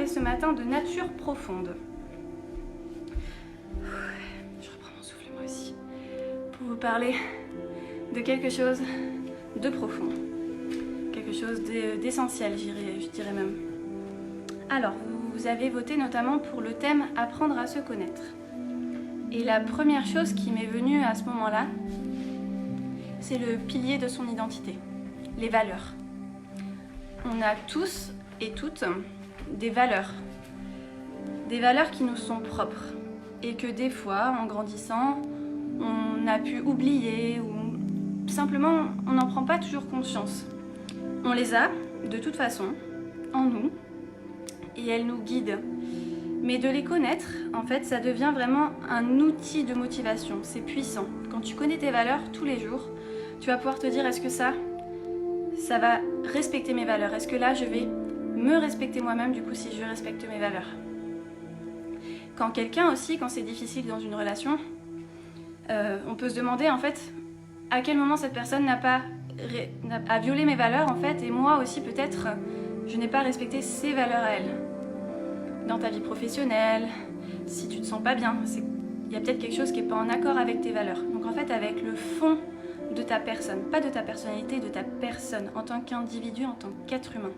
parler ce matin de nature profonde. Je reprends mon souffle moi aussi. Pour vous parler de quelque chose de profond. Quelque chose d'essentiel, je dirais même. Alors, vous avez voté notamment pour le thème « Apprendre à se connaître ». Et la première chose qui m'est venue à ce moment-là, c'est le pilier de son identité, les valeurs. On a tous et toutes des valeurs qui nous sont propres et que des fois, en grandissant, on a pu oublier ou simplement on n'en prend pas toujours conscience. On les a, de toute façon, en nous et elles nous guident. Mais de les connaître, en fait, ça devient vraiment un outil de motivation. C'est puissant. Quand tu connais tes valeurs tous les jours, tu vas pouvoir te dire, est-ce que ça va respecter mes valeurs? Est-ce que là, je vais me respecter moi-même, du coup, si je respecte mes valeurs? Quand quelqu'un aussi, quand c'est difficile dans une relation, on peut se demander, en fait, à quel moment cette personne a violé mes valeurs, en fait, et moi aussi, peut-être, je n'ai pas respecté ses valeurs à elle. Dans ta vie professionnelle, si tu te sens pas bien, il y a peut-être quelque chose qui n'est pas en accord avec tes valeurs. Donc en fait, avec le fond de ta personne, pas de ta personnalité, de ta personne, en tant qu'individu, en tant qu'être humain.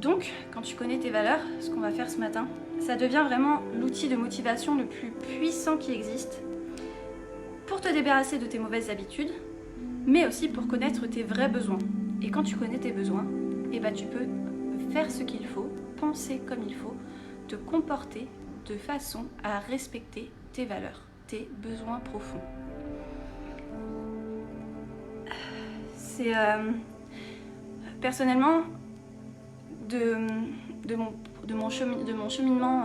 Donc, quand tu connais tes valeurs, ce qu'on va faire ce matin, ça devient vraiment l'outil de motivation le plus puissant qui existe pour te débarrasser de tes mauvaises habitudes, mais aussi pour connaître tes vrais besoins. Et quand tu connais tes besoins, eh ben, tu peux faire ce qu'il faut, penser comme il faut, te comporter de façon à respecter tes valeurs, tes besoins profonds. C'est personnellement de mon cheminement,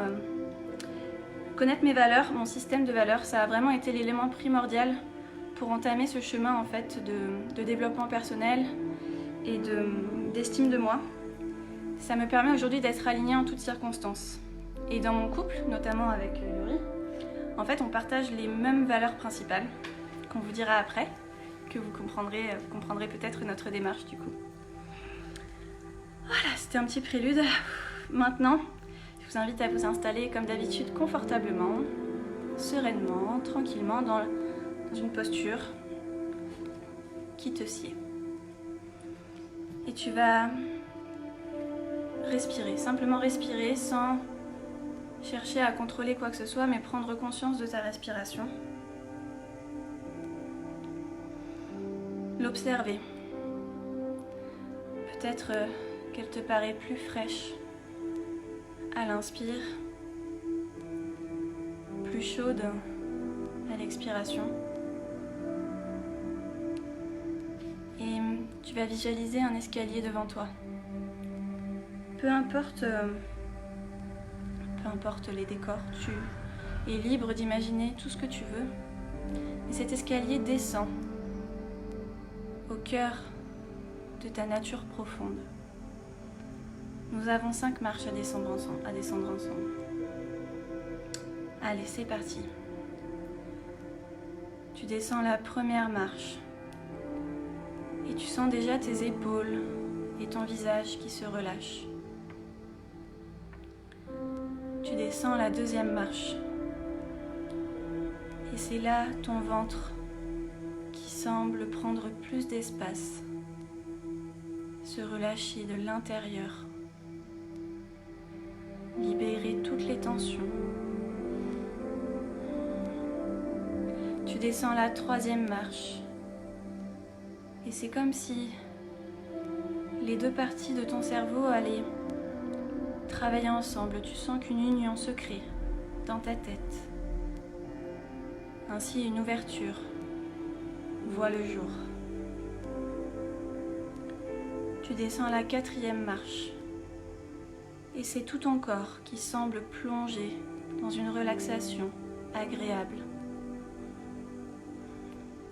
connaître mes valeurs, mon système de valeurs, ça a vraiment été l'élément primordial pour entamer ce chemin en fait de développement personnel et d'estime de moi. Ça me permet aujourd'hui d'être alignée en toutes circonstances. Et dans mon couple, notamment avec Yuri, en fait, on partage les mêmes valeurs principales, qu'on vous dira après, que vous comprendrez peut-être notre démarche du coup. Voilà, c'était un petit prélude. Maintenant, je vous invite à vous installer comme d'habitude confortablement, sereinement, tranquillement, dans une posture qui te sied. Et tu vas respirer, simplement respirer sans chercher à contrôler quoi que ce soit, mais prendre conscience de ta respiration. L'observer. Peut-être qu'elle te paraît plus fraîche à l'inspire, plus chaude à l'expiration. Et tu vas visualiser un escalier devant toi. Peu importe les décors, tu es libre d'imaginer tout ce que tu veux. Et cet escalier descend au cœur de ta nature profonde. Nous avons 5 marches à descendre ensemble. Allez, c'est parti. Tu descends la première marche et tu sens déjà tes épaules et ton visage qui se relâchent. Tu descends la deuxième marche et c'est là ton ventre qui semble prendre plus d'espace, se relâcher de l'intérieur, libérer toutes les tensions. Tu descends la troisième marche et c'est comme si les deux parties de ton cerveau allaient travailler ensemble. Tu sens qu'une union se crée dans ta tête. Ainsi, une ouverture voit le jour. Tu descends la quatrième marche et c'est tout ton corps qui semble plonger dans une relaxation agréable.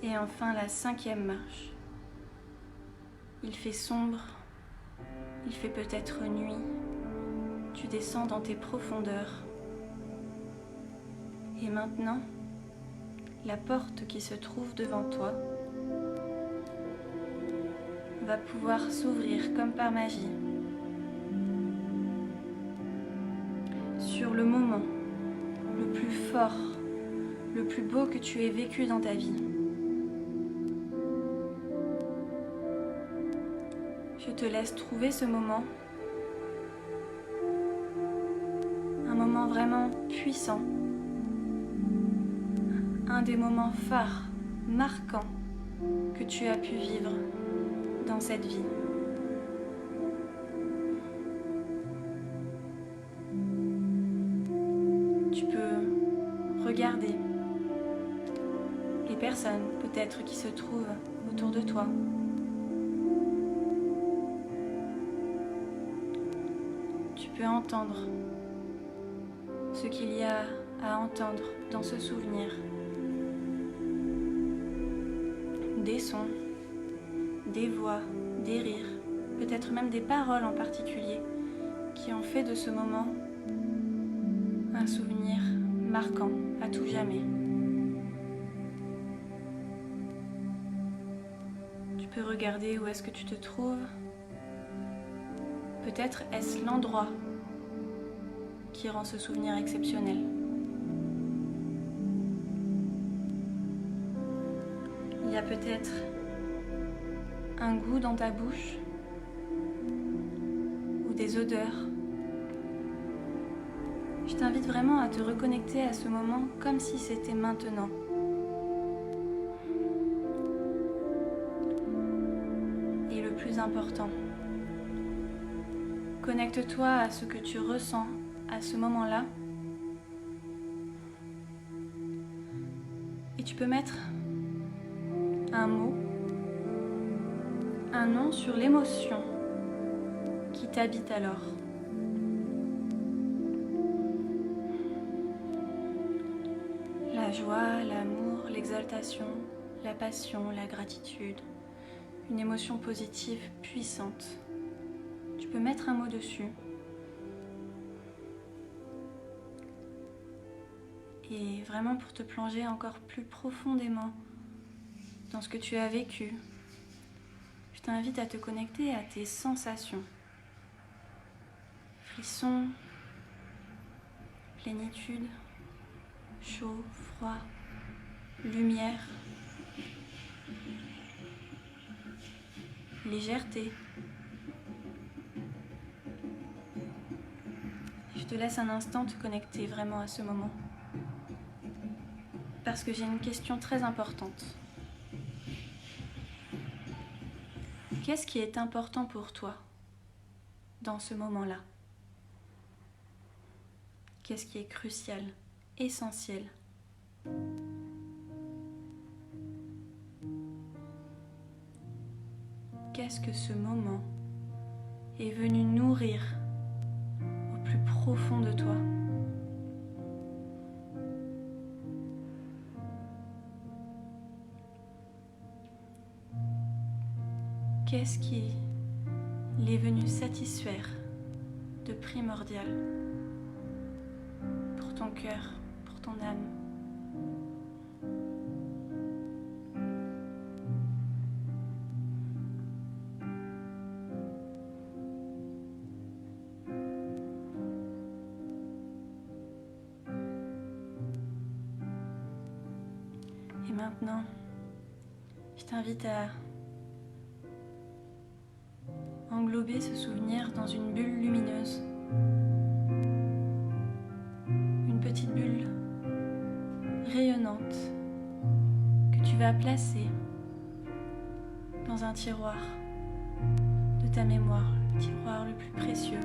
Et enfin, la cinquième marche. Il fait sombre, il fait peut-être nuit. Tu descends dans tes profondeurs. Et maintenant, la porte qui se trouve devant toi va pouvoir s'ouvrir comme par magie. sur le moment le plus fort, le plus beau que tu aies vécu dans ta vie. Je te laisse trouver ce moment, un moment vraiment puissant, un des moments phares, marquants que tu as pu vivre dans cette vie. Tu peux regarder les personnes peut-être qui se trouvent autour de toi. Tu peux entendre ce qu'il y a à entendre dans ce souvenir. Des sons, des voix, des rires, peut-être même des paroles en particulier qui ont fait de ce moment un souvenir marquant à tout jamais. Tu peux regarder où est-ce que tu te trouves. Peut-être est-ce l'endroit qui rend ce souvenir exceptionnel. Il y a peut-être un goût dans ta bouche ou des odeurs. Je t'invite vraiment à te reconnecter à ce moment comme si c'était maintenant. Et le plus important, connecte-toi à ce que tu ressens à ce moment-là. Et tu peux mettre un mot, un nom sur l'émotion qui t'habite alors. La joie, l'amour, l'exaltation, la passion, la gratitude, une émotion positive puissante. Tu peux mettre un mot dessus. Et vraiment pour te plonger encore plus profondément dans ce que tu as vécu, je t'invite à te connecter à tes sensations. Frissons, plénitude, chaud, froid, lumière, légèreté. Je te laisse un instant te connecter vraiment à ce moment. Parce que j'ai une question très importante. Qu'est-ce qui est important pour toi dans ce moment-là? Qu'est-ce qui est crucial, essentiel? Qu'est-ce que ce moment est venu nourrir au plus profond de toi? Qu'est-ce qui l'est venu satisfaire de primordial pour ton cœur, pour ton âme? Et maintenant, je t'invite à englober ce souvenir dans une bulle lumineuse. Une petite bulle rayonnante que tu vas placer dans un tiroir de ta mémoire, le tiroir le plus précieux,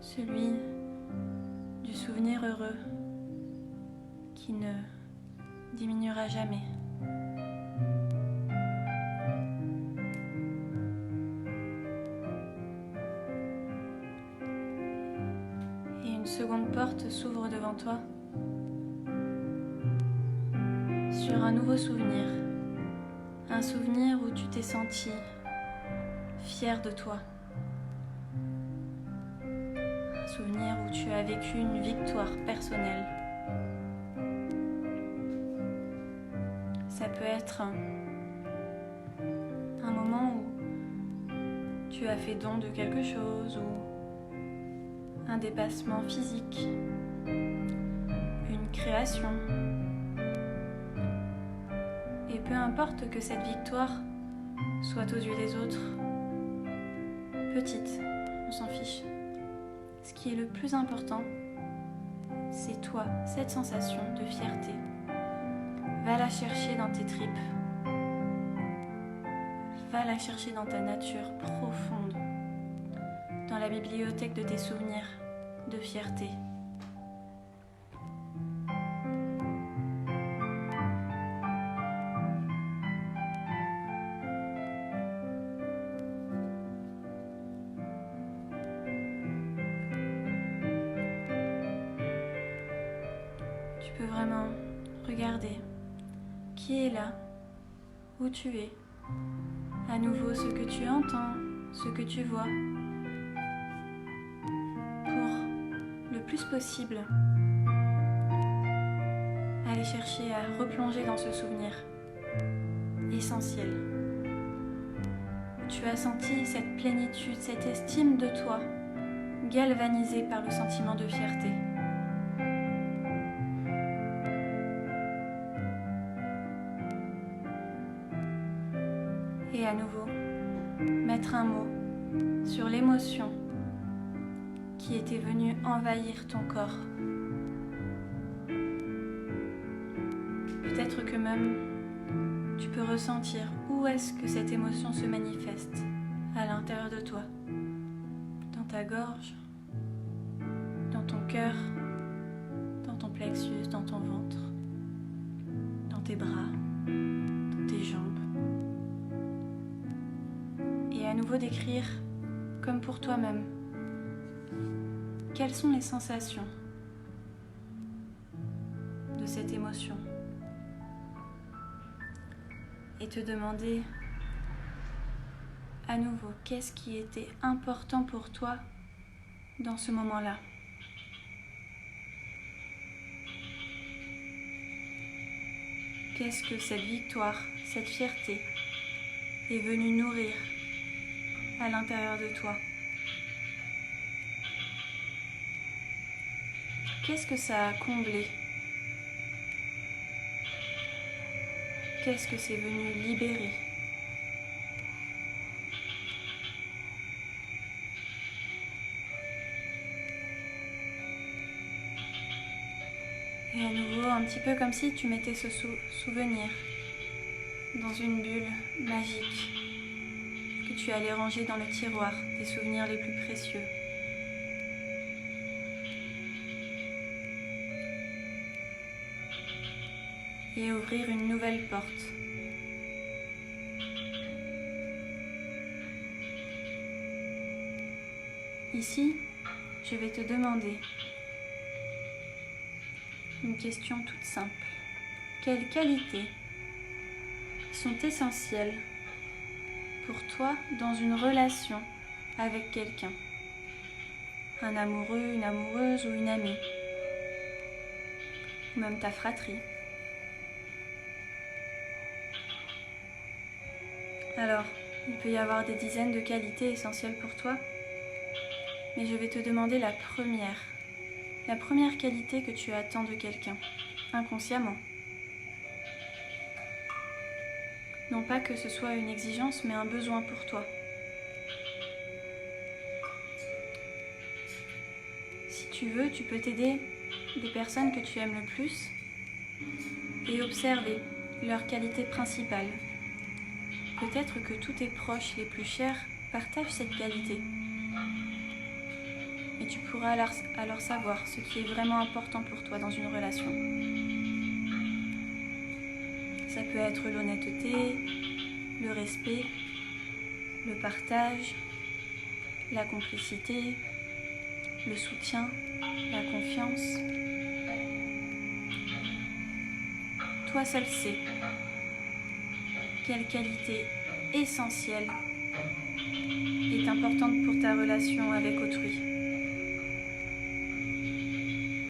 celui du souvenir heureux qui ne diminuera jamais. Une seconde porte s'ouvre devant toi sur un nouveau souvenir, un souvenir où tu t'es senti fier de toi, un souvenir où tu as vécu une victoire personnelle. Ça peut être un moment où tu as fait don de quelque chose ou un dépassement physique, une création. Et peu importe que cette victoire soit aux yeux des autres petite, on s'en fiche. Ce qui est le plus important, c'est toi, cette sensation de fierté. Va la chercher dans tes tripes. Va la chercher dans ta nature profonde, dans la bibliothèque de tes souvenirs de fierté. Tu peux vraiment regarder qui est là, où tu es, à nouveau ce que tu entends, ce que tu vois, pour le plus possible aller chercher à replonger dans ce souvenir essentiel. Tu as senti cette plénitude, cette estime de toi galvanisée par le sentiment de fierté. Et à nouveau, mettre un mot sur l'émotion qui était venue envahir ton corps. Peut-être que même tu peux ressentir où est-ce que cette émotion se manifeste à l'intérieur de toi, dans ta gorge, dans ton cœur, dans ton plexus, dans ton ventre, dans tes bras, dans tes jambes. Et à nouveau décrire, comme pour toi-même, quelles sont les sensations de cette émotion. Et te demander à nouveau qu'est-ce qui était important pour toi dans ce moment-là. Qu'est-ce que cette victoire, cette fierté est venue nourrir à l'intérieur de toi? Qu'est-ce que ça a comblé? Qu'est-ce que c'est venu libérer? Et à nouveau, un petit peu comme si tu mettais ce souvenir dans une bulle magique que tu allais ranger dans le tiroir des souvenirs les plus précieux. Et ouvrir une nouvelle porte. Ici, je vais te demander une question toute simple. Quelles qualités sont essentielles pour toi dans une relation avec quelqu'un? Un amoureux, une amoureuse ou une amie? Ou même ta fratrie? Alors, il peut y avoir des dizaines de qualités essentielles pour toi, mais je vais te demander la première qualité que tu attends de quelqu'un, inconsciemment. Non pas que ce soit une exigence, mais un besoin pour toi. Si tu veux, tu peux t'aider des personnes que tu aimes le plus et observer leurs qualités principales. Peut-être que tous tes proches les plus chers partagent cette qualité. Et tu pourras alors savoir ce qui est vraiment important pour toi dans une relation. Ça peut être l'honnêteté, le respect, le partage, la complicité, le soutien, la confiance. Toi seul sais quelle qualité essentielle est importante pour ta relation avec autrui.